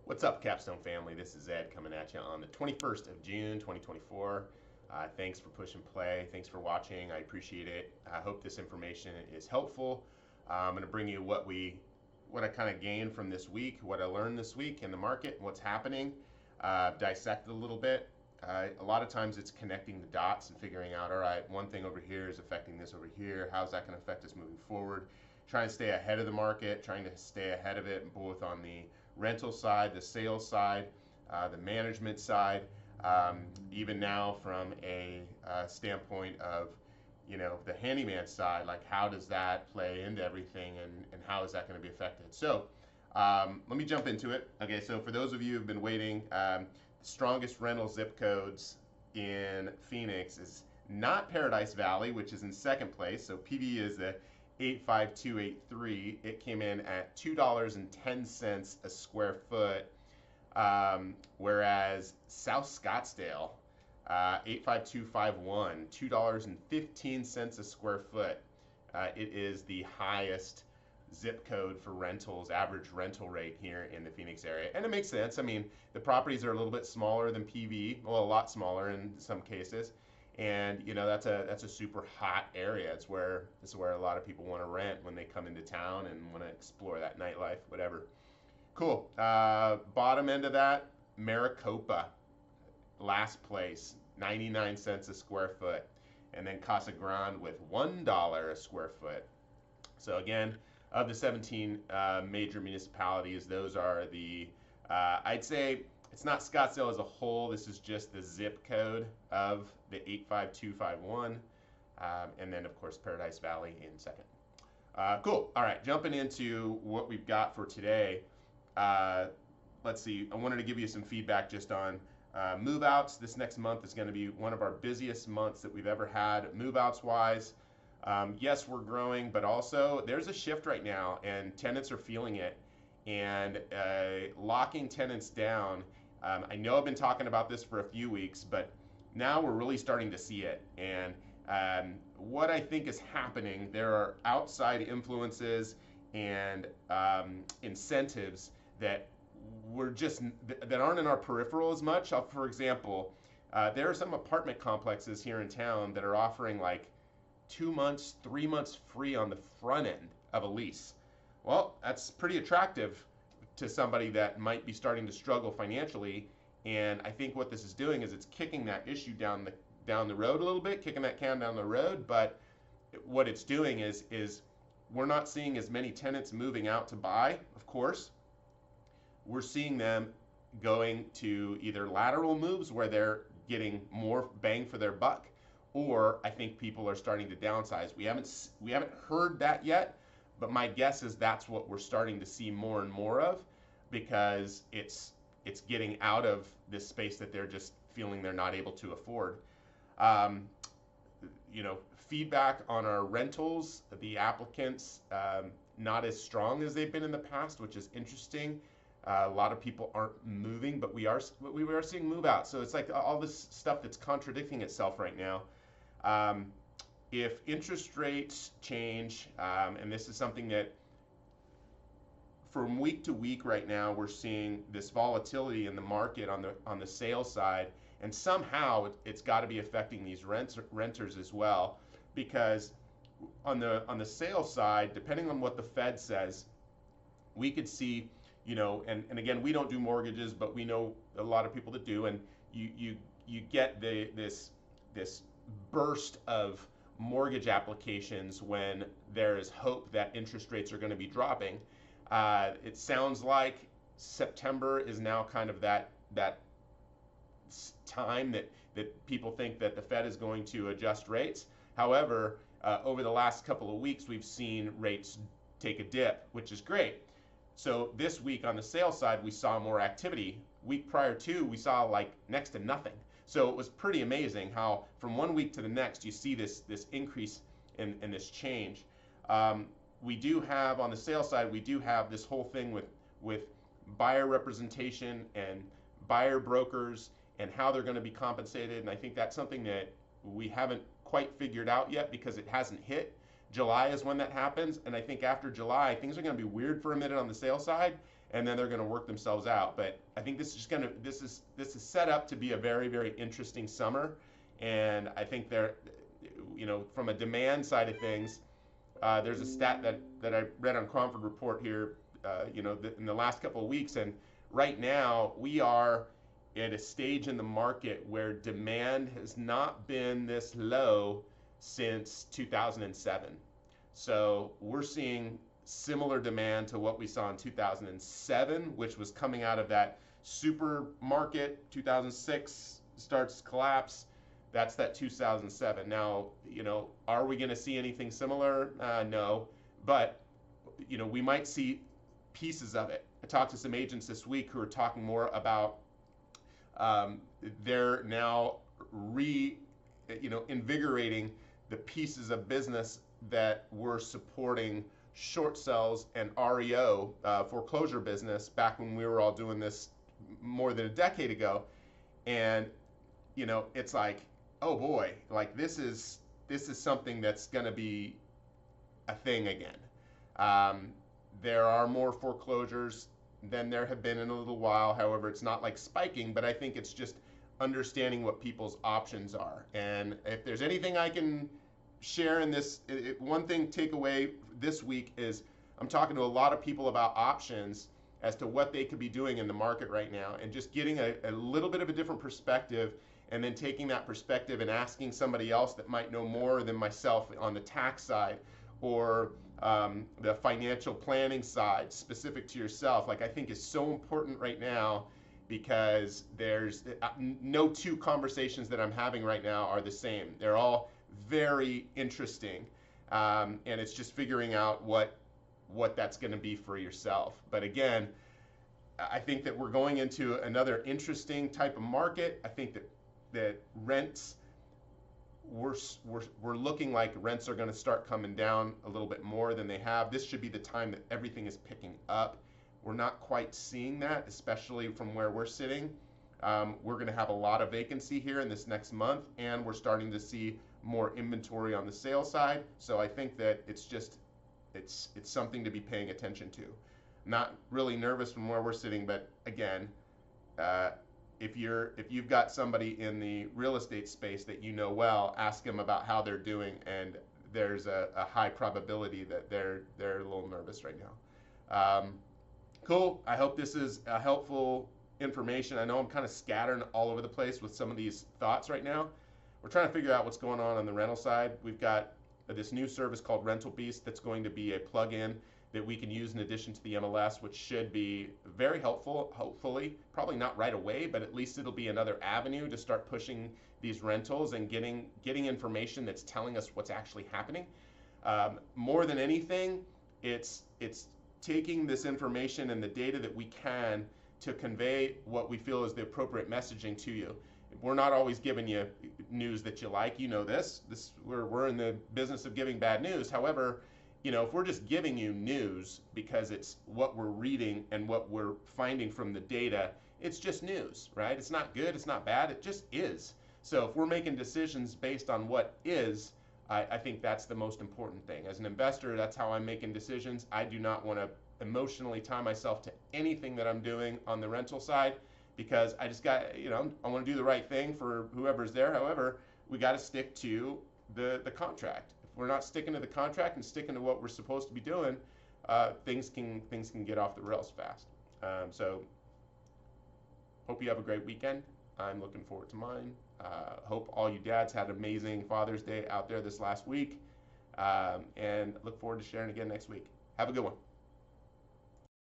What's up, Capstone family? This is Ed coming at you on the 21st of June, 2024. Thanks for push and play. Thanks for watching. I appreciate it. I hope this information is helpful. I'm going to bring you what I kind of gained from this week, what I learned this week in the market, and what's happening. Dissect it a little bit. A lot of times it's connecting the dots and figuring out, all right, one thing over here is affecting this over here. How's that going to affect us moving forward? Trying to stay ahead of the market, trying to stay ahead of it, both on the rental side, the sales side, the management side, even now from a standpoint of, the handyman side, like how does that play into everything and how is that going to be affected? So let me jump into it. Okay, so for those of you who've been waiting, the strongest rental zip codes in Phoenix is not Paradise Valley, which is in second place. So PV is the 85283. It came in at $2.10 a square foot, whereas South Scottsdale, 85251, $2.15 a square foot. It is the highest zip code for rentals, average rental rate here in the Phoenix area. And it makes sense. I mean, the properties are a little bit smaller than PV, well, a lot smaller in some cases. And that's a super hot area. It's where a lot of people want to rent when they come into town and want to explore that nightlife, whatever. Cool. Bottom end of that, Maricopa, last place, 99 cents a square foot, and then Casa Grande with $1 a square foot. So again, of the 17 major municipalities, those are the I'd say. It's not Scottsdale as a whole. This is just the zip code of the 85251. And then, of course, Paradise Valley in second. Cool. All right, jumping into what we've got for today. Let's see. I wanted to give you some feedback just on move-outs. This next month is going to be one of our busiest months that we've ever had move-outs wise. Yes, we're growing, but also there's a shift right now, and tenants are feeling it. And locking tenants down, I know I've been talking about this for a few weeks, but now we're really starting to see it. And what I think is happening, there are outside influences and incentives that that aren't in our peripheral as much. For example, there are some apartment complexes here in town that are offering like 2 months, 3 months free on the front end of a lease. Well, that's pretty attractive to somebody that might be starting to struggle financially. And I think what this is doing is it's kicking that issue down the road a little bit, kicking that can down the road. But what it's doing is we're not seeing as many tenants moving out to buy, of course. We're seeing them going to either lateral moves where they're getting more bang for their buck, or I think people are starting to downsize. We haven't heard that yet, but my guess is that's what we're starting to see more and more of, because it's getting out of this space that they're just feeling they're not able to afford. Feedback on our rentals, the applicants not as strong as they've been in the past, which is interesting. A lot of people aren't moving, but we are seeing move out. So it's like all this stuff that's contradicting itself right now. If interest rates change, and this is something that from week to week right now, we're seeing this volatility in the market on the sales side, and somehow it's got to be affecting these renters as well, because on the sales side, depending on what the Fed says, we could see, and again, we don't do mortgages, but we know a lot of people that do, and you get this burst of mortgage applications when there is hope that interest rates are going to be dropping. It sounds like September is now kind of that time that people think that the Fed is going to adjust rates. However, over the last couple of weeks, we've seen rates take a dip, which is great. So this week on the sales side, we saw more activity. Week prior to, we saw like next to nothing. So it was pretty amazing how from one week to the next you see this increase in this change. We do have on the sales side, we do have this whole thing with buyer representation and buyer brokers and how they're going to be compensated. And I think that's something that we haven't quite figured out yet because it hasn't hit. July is when that happens, and I think after July, things are going to be weird for a minute on the sales side, and then they're going to work themselves out. But I think this is set up to be a very, very interesting summer, and I think from a demand side of things, there's a stat that I read on Cromford Report here, in the last couple of weeks, and right now we are at a stage in the market where demand has not been this low since 2007. So we're seeing similar demand to what we saw in 2007, which was coming out of that supermarket. 2006 starts to collapse. That's that 2007. Now, are we going to see anything similar? No, but we might see pieces of it. I talked to some agents this week who are talking more about they're now invigorating the pieces of business that were supporting short sales and REO, foreclosure business, back when we were all doing this more than a decade ago. And it's like, oh boy, like this is something that's going to be a thing again. There are more foreclosures than there have been in a little while. However, it's not like spiking, but I think it's just understanding what people's options are. And if there's anything I can share in this, one thing take away this week is I'm talking to a lot of people about options as to what they could be doing in the market right now, and just getting a little bit of a different perspective, and then taking that perspective and asking somebody else that might know more than myself on the tax side, or the financial planning side specific to yourself, like I think is so important right now, because there's no two conversations that I'm having right now are the same. They're all very interesting, and it's just figuring out what that's going to be for yourself. But again, I think that we're going into another interesting type of market. I think that rents, we're looking like rents are going to start coming down a little bit more than they have. This should be the time that everything is picking up. We're not quite seeing that, especially from where we're sitting. We're going to have a lot of vacancy here in this next month, and we're starting to see more inventory on the sales side. So I think that it's something to be paying attention to. Not really nervous from where we're sitting, but again, if you've got somebody in the real estate space that you know well, ask them about how they're doing, and there's a high probability that they're a little nervous right now. Cool. I hope this is a helpful information. I know I'm kind of scattering all over the place with some of these thoughts right now. We're trying to figure out what's going on the rental side. We've got this new service called Rental Beast that's going to be a plug-in that we can use in addition to the MLS, which should be very helpful, hopefully. Probably not right away, but at least it'll be another avenue to start pushing these rentals and getting information that's telling us what's actually happening. More than anything, it's taking this information and the data that we can to convey what we feel is the appropriate messaging to you. We're not always giving you news that you like. We're in the business of giving bad news. However, if we're just giving you news because it's what we're reading and what we're finding from the data, it's just news, right? It's not good, it's not bad, it just is. So if we're making decisions based on what is, I think that's the most important thing. As an investor, that's how I'm making decisions. I do not want to emotionally tie myself to anything that I'm doing on the rental side, because I just got, I want to do the right thing for whoever's there. However, we got to stick to the contract. If we're not sticking to the contract and sticking to what we're supposed to be doing, things can get off the rails fast. So hope you have a great weekend. I'm looking forward to mine. Hope all you dads had an amazing Father's Day out there this last week, and look forward to sharing again next week. Have a good one.